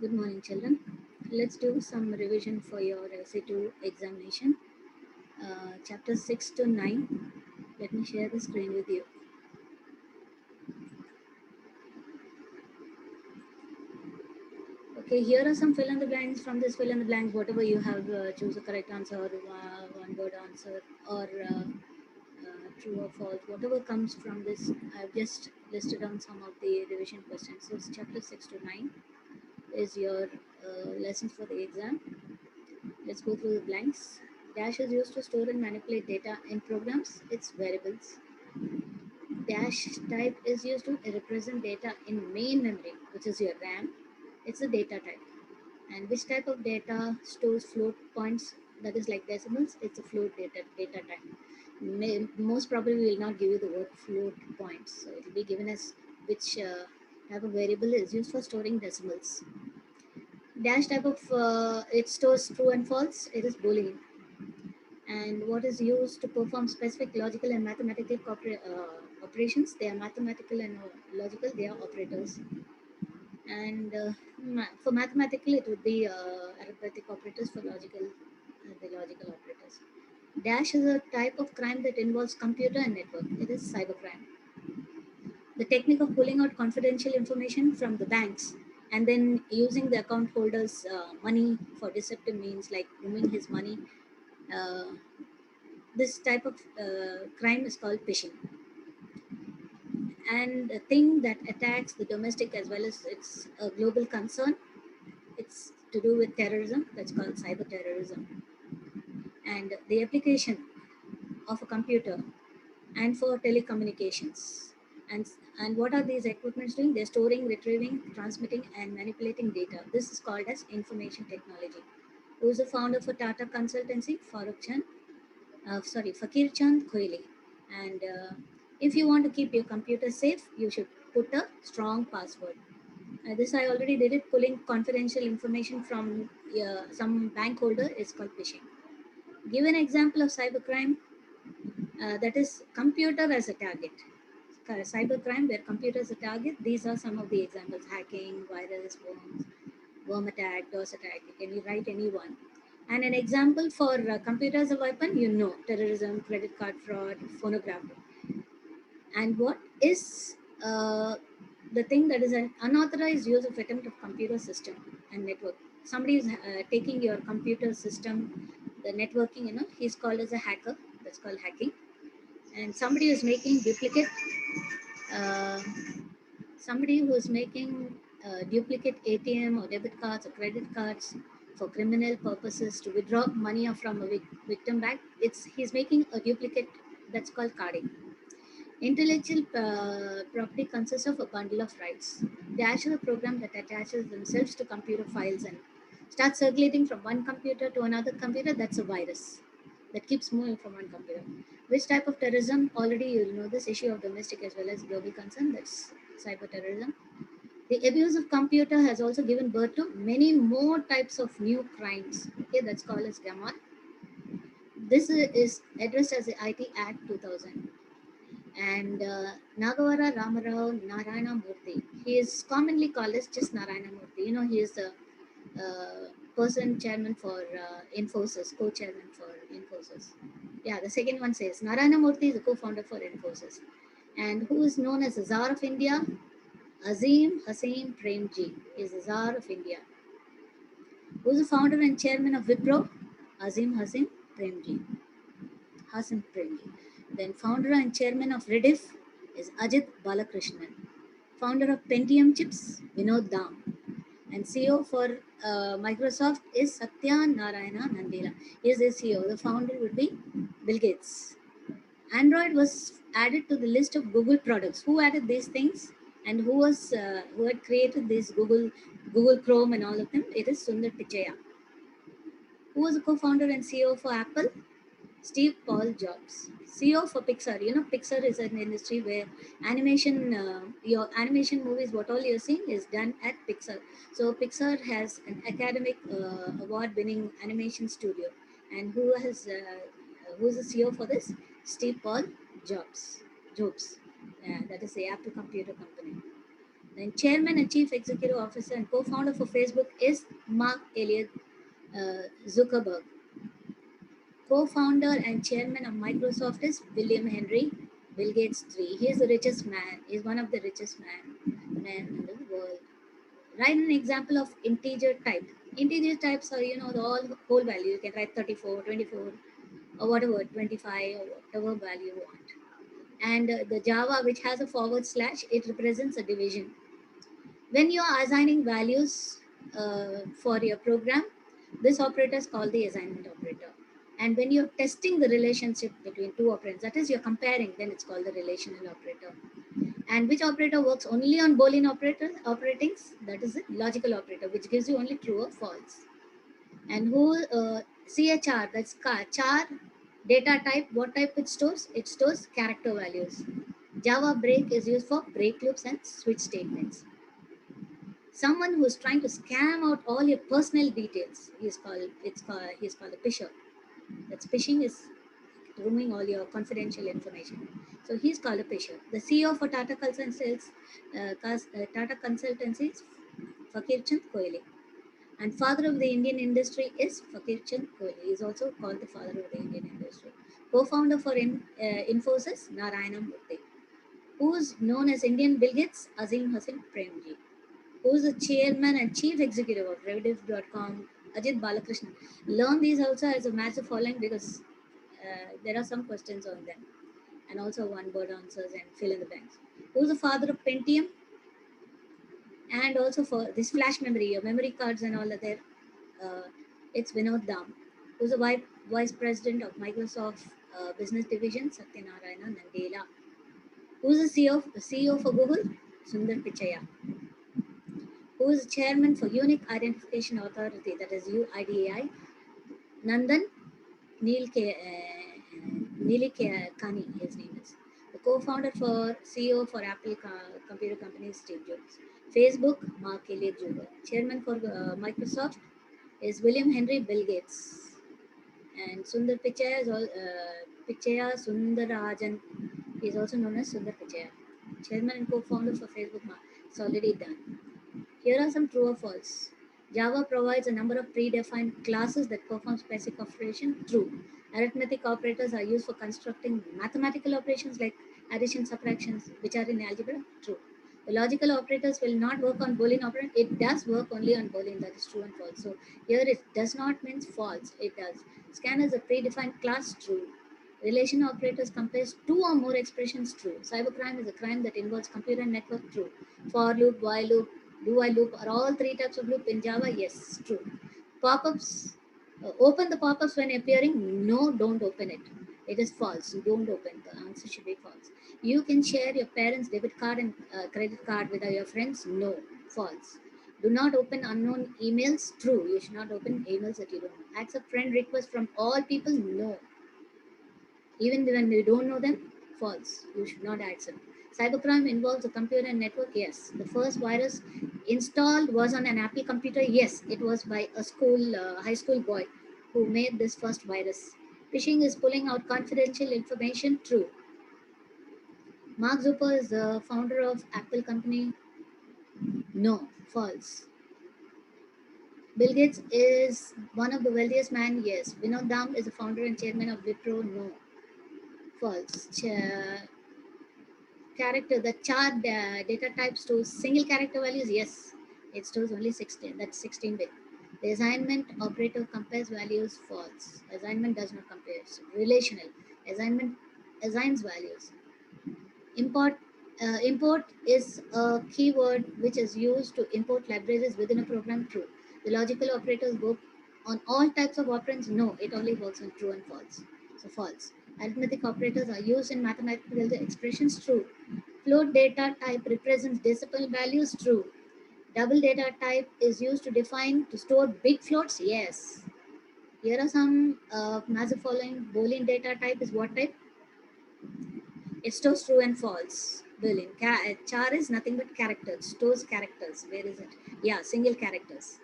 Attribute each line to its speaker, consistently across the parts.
Speaker 1: Good morning, children. Let's do some revision for your C2 examination. Chapter 6 to 9. Let me share the screen with you. Okay, here are some fill in the blanks. From this fill in the blanks, whatever you have, choose a correct answer, one word answer, or true or false. Whatever comes from this, I've just listed on some of the revision questions. So, it's chapter 6 to 9 is your lessons for the exam. Let's go through the blanks. Dash is used to store and manipulate data in programs. It's variables. Dash type is used to represent data in main memory, which is your RAM. It's a data type. And which type of data stores float points, that is like decimals? It's a float data type. Most probably will not give you the word float points. So it will be given as which type of variable is used for storing decimals. Dash type of it stores true and false. It is Boolean. And what is used to perform specific logical and mathematical operations? They are mathematical and logical. They are operators. And for mathematical, it would be arithmetic operators. For logical, the logical operators. Dash is a type of crime that involves computer and network. It is cybercrime. The technique of pulling out confidential information from the banks and then using the account holder's money for deceptive means, like moving his money. Uh, this type of crime is called phishing. And a thing that attacks the domestic as well as it's a global concern. It's to do with terrorism. That's called cyber terrorism. And the application of a computer and for telecommunications. And, and what are these equipments doing? They're storing, retrieving, transmitting, and manipulating data. This is called as information technology. Who is the founder for Tata Consultancy? Fakir Chand Khoili. And if you want to keep your computer safe, you should put a strong password. This I already did it. Pulling confidential information from some bank holder is called phishing. Give an example of cybercrime, that is computer as a target. Cybercrime where computer is a target. These are some of the examples: hacking, virus, worm attack, DOS attack. Can you write any one? And an example for computer as a weapon, terrorism, credit card fraud, phonograph. And what is the thing that is an unauthorized use of attempt of computer system and network? Somebody is taking your computer system, the networking, he's called as a hacker. That's called hacking. And somebody is making duplicate, uh, somebody who is making duplicate ATM or debit cards or credit cards for criminal purposes to withdraw money from a victim bank. He's making a duplicate. That's called carding. Intellectual property consists of a bundle of rights. Dash is a program that attaches themselves to computer files and starts circulating from one computer to another computer. That's a virus that keeps moving from one computer. Which type of terrorism? Already you know this issue of domestic as well as global concern. That's cyber terrorism. The abuse of computer has also given birth to many more types of new crimes. Okay, that's called as GAMAR. This is addressed as the IT Act 2000. And Nagavara Ramarao Narayana Murthy. He is commonly called as just Narayana Murthy. He is the person chairman for Infosys, co-chairman for Infosys. Yeah, the second one says Narayana Murthy is the co-founder for Infosys. And who is known as the Tsar of India? Azim Hasim Premji is the Tsar of India. Who is the founder and chairman of Wipro? Azim Hasim Premji. Hasan Premji. Then founder and chairman of Rediff is Ajit Balakrishnan. Founder of Pentium chips, Vinod Dam. And CEO for Microsoft is Satya Narayana Nadella. He is the CEO. The founder would be Bill Gates. Android was added to the list of Google products. Who added these things? And who had created this Google Chrome and all of them? It is Sundar Pichai. Who was the co-founder and CEO for Apple? Steve Paul Jobs. CEO for Pixar. Pixar is an industry where your animation movies, what all you're seeing is done at Pixar. So Pixar has an academic award-winning animation studio. And who's the CEO for this? Steve Paul Jobs. That is the Apple Computer Company. Then chairman and chief executive officer and co-founder for Facebook is Mark Elliott Zuckerberg. Co-founder and chairman of Microsoft is William Henry Bill Gates III. He is the richest man. He is one of the richest men in the world. Write an example of integer type. Integer types are, the all whole value. You can write 34, 24, or whatever, 25, or whatever value you want. And the Java, which has a forward slash, it represents a division. When you are assigning values for your program, this operator is called the assignment operator. And when you're testing the relationship between two operands, that is, you're comparing, then it's called the relational operator. And which operator works only on Boolean operatings? That is the logical operator, which gives you only true or false. And CHR, that's char data type. What type it stores? It stores character values. Java break is used for break loops and switch statements. Someone who's trying to scam out all your personal details, he's called a pisher. That's phishing is removing all your confidential information. So he's called a pisher. The CEO for Tata Consultancy is Fakir Chand Kohli. And father of the Indian industry is Fakir Chand Kohli. He is also called the father of the Indian industry. Co-founder for Infosys, Narayana Murthy. Who's known as Indian Bill Gates? Azim Hassan Premji. Who's the chairman and chief executive of Rediff.com? Ajit Balakrishnan. Learn these also as a massive following because there are some questions on them and also one word answers and fill in the blanks. Who's the father of Pentium? And also for this flash memory, your memory cards and all that there, uh, it's Vinod Dam. Who's the vice president of Microsoft business division? Satyanarayana Nadella. Who's the CEO for Google? Sundar Pichai. Who is chairman for Unique Identification Authority, that is UIDAI? Nandan Nilekani, his name is. The co-founder for CEO for Apple computer company, Steve Jobs. Facebook, Mark Elliott Jr. Chairman for Microsoft is William Henry Bill Gates. And Sundar Pichai is Pichaya Sundarajan. He is also known as Sundar Pichai. Chairman and co-founder for Facebook. It's already done. Here are some true or false. Java provides a number of predefined classes that perform specific operation. True. Arithmetic operators are used for constructing mathematical operations like addition, subtractions, which are in algebra. True. The logical operators will not work on Boolean operator. It does work only on Boolean. That is true and false. So here it does not mean false. It does. Scan is a predefined class. True. Relation operators compares two or more expressions. True. Cybercrime is a crime that involves computer network. True. For loop, while loop, do while loop are all three types of loop in Java. Yes, true. Pop-ups. Open the pop-ups when appearing. No, don't open it. It is false. Don't open. The answer should be false. You can share your parents' debit card and credit card with your friends. No, false. Do not open unknown emails. True. You should not open emails that you don't know. Accept friend requests from all people. No. Even when you don't know them, false. You should not accept. Cybercrime involves a computer and network. Yes. The first virus installed was on an Apple computer. Yes, it was by a high school boy who made this first virus. Phishing is pulling out confidential information. True. Mark Zuckerberg is the founder of Apple company. No, false. Bill Gates is one of the wealthiest man. Yes. Vinod Dam is the founder and chairman of Wipro. No, false. Character, the char data type stores single character values. Yes, it stores only 16. That's 16-bit. The assignment operator compares values. False. Assignment does not compare. It's relational. Assignment assigns values. Import is a keyword which is used to import libraries within a program. True. The logical operators work on all types of operands. No, it only works on true and false. So false. Arithmetic operators are used in mathematical expressions. True. Float data type represents decimal values. True. Double data type is used to store big floats. Yes. Here are some massive following. Boolean data type is what type? It stores true and false. Boolean. Char is nothing but characters. Stores characters. Where is it? Yeah, single characters.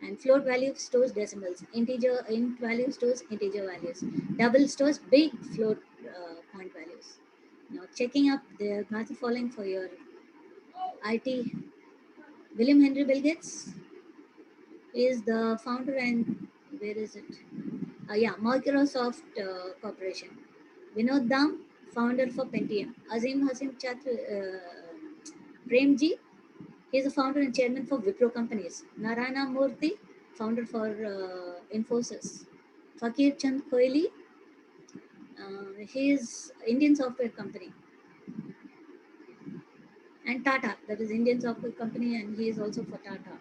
Speaker 1: And float value stores decimals. Integer int value stores integer values. Double stores big float point values. Now checking up the massive following for your IT William Henry Bill Gates is the founder and where is it? Yeah, Microsoft Corporation. Vinod Dham, founder for Pentium. Azim Hasim Chatra Premji, he is the founder and chairman for Wipro companies. Narayana Murthy, founder for Infosys. Fakir Chand Kohli, he is Indian software company. And Tata, that is Indian software company, and he is also for Tata.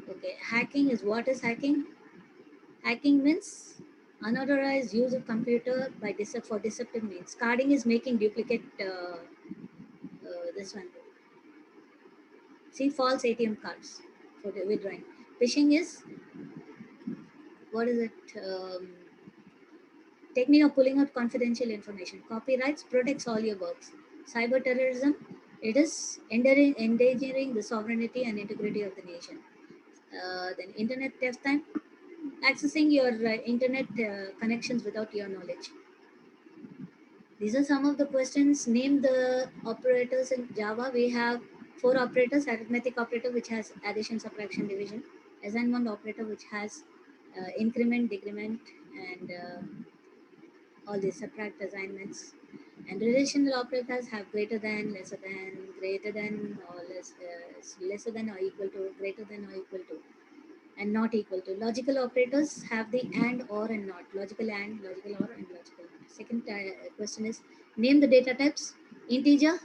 Speaker 1: Okay, hacking is what is hacking? Hacking means unauthorized use of computer by for deceptive means. Carding is making duplicate this one. See false ATM cards for the withdrawing. Phishing is what is it? Technique of pulling out confidential information. Copyrights protects all your works. Cyber terrorism, it is endangering the sovereignty and integrity of the nation. Then internet theft time, accessing your internet connections without your knowledge. These are some of the questions. Name the operators in Java. We have four operators: arithmetic operator, which has addition, subtraction, division; assignment operator, which has increment, decrement, and all these subtract assignments. And relational operators have greater than, or lesser than or equal to, greater than or equal to, and not equal to. Logical operators have the and, or, and not. Logical and, logical or, and logical not. Second question is name the data types. Integer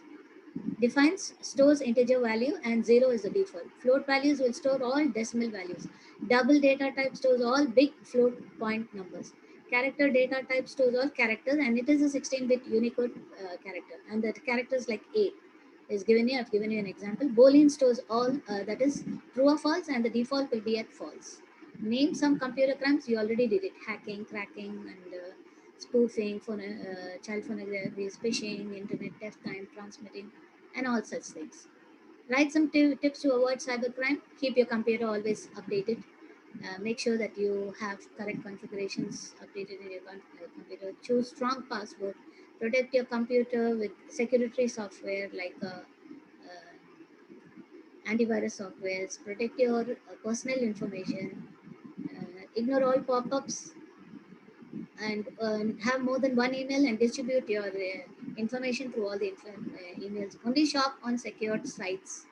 Speaker 1: defines stores integer value and 0 is the default. Float values will store all decimal values. Double data type stores all big float point numbers. Character data type stores all characters and it is a 16-bit Unicode character. And the characters like A is given here. I've given you an example. Boolean stores all that is true or false and the default will be at false. Name some computer crimes. You already did it. Hacking, cracking, and spoofing, child pornography, phishing, internet theft, time transmitting, and all such things. Write some tips to avoid cybercrime. Keep your computer always updated. Make sure that you have correct configurations updated in your computer. Choose strong password. Protect your computer with security software like antivirus softwares. Protect your personal information. Ignore all pop-ups and have more than one email and distribute your information through all the emails. Only shop on secured sites,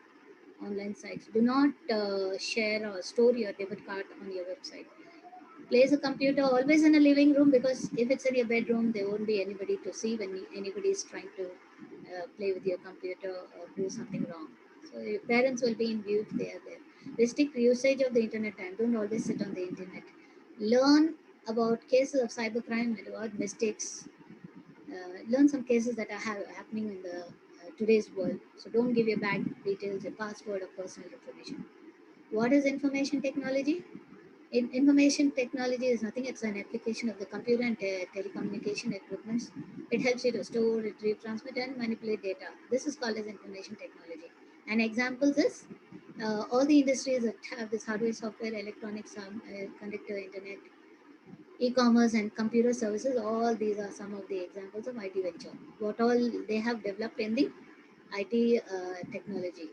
Speaker 1: online sites. Do not share or store your debit card on your website. Place a computer always in a living room because if it's in your bedroom, there won't be anybody to see when anybody is trying to play with your computer or do something wrong. So your parents will be in view if they are there. Restrict usage of the internet time. Don't always sit on the internet. Learn about cases of cybercrime and about mistakes. Learn some cases that are happening in the today's world. So don't give your bank details, your password, or personal information. What is information technology? Information technology is nothing. It's an application of the computer and telecommunication equipments. It helps you to store, retrieve, transmit, and manipulate data. This is called as information technology. And examples is all the industries that have this hardware, software, electronics, conductor, internet, e-commerce and computer services. All these are some of the examples of IT venture. What all they have developed in the IT technology,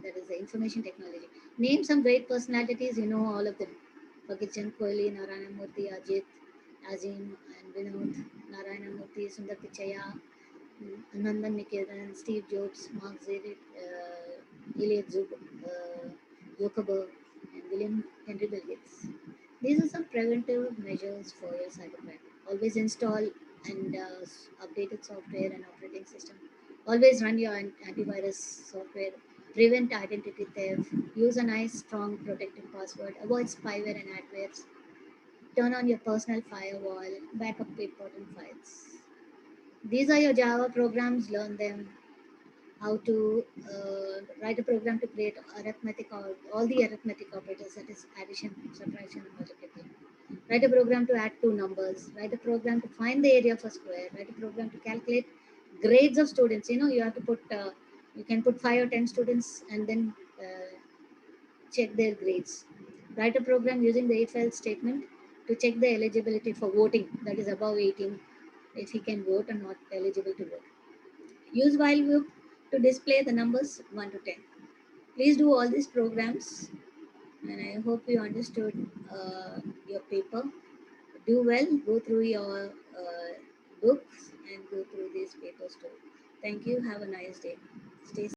Speaker 1: that is the information technology. Name some great personalities. You know all of them: Pakichan, Kohli, Narayana Murthy, Ajit, Azim, and Vinod. Narayana Murthy, Sundar Pichaya, Nandan Niketan, Steve Jobs, Mark Elliot Zuckerberg, and William Henry Bill Gates. These are some preventive measures for your cybercrime. Always install and updated software and operating system. Always run your antivirus software. Prevent identity theft. Use a nice, strong, protected password. Avoid spyware and adwares. Turn on your personal firewall. Back up important files. These are your Java programs. Learn them. How to write a program to create arithmetic or all the arithmetic operators, that is addition, subtraction, and multiplication. Write a program to add two numbers. Write a program to find the area of a square. Write a program to calculate grades of students. You know, you have to put, you can put 5 or 10 students and then check their grades. Write a program using the if else statement to check the eligibility for voting, that is above 18, if he can vote or not eligible to vote. Use while loop to display the numbers 1 to 10. Please do all these programs, and I hope you understood your paper. Do well, go through your books and go through these papers too. Thank you. Have a nice day. Stay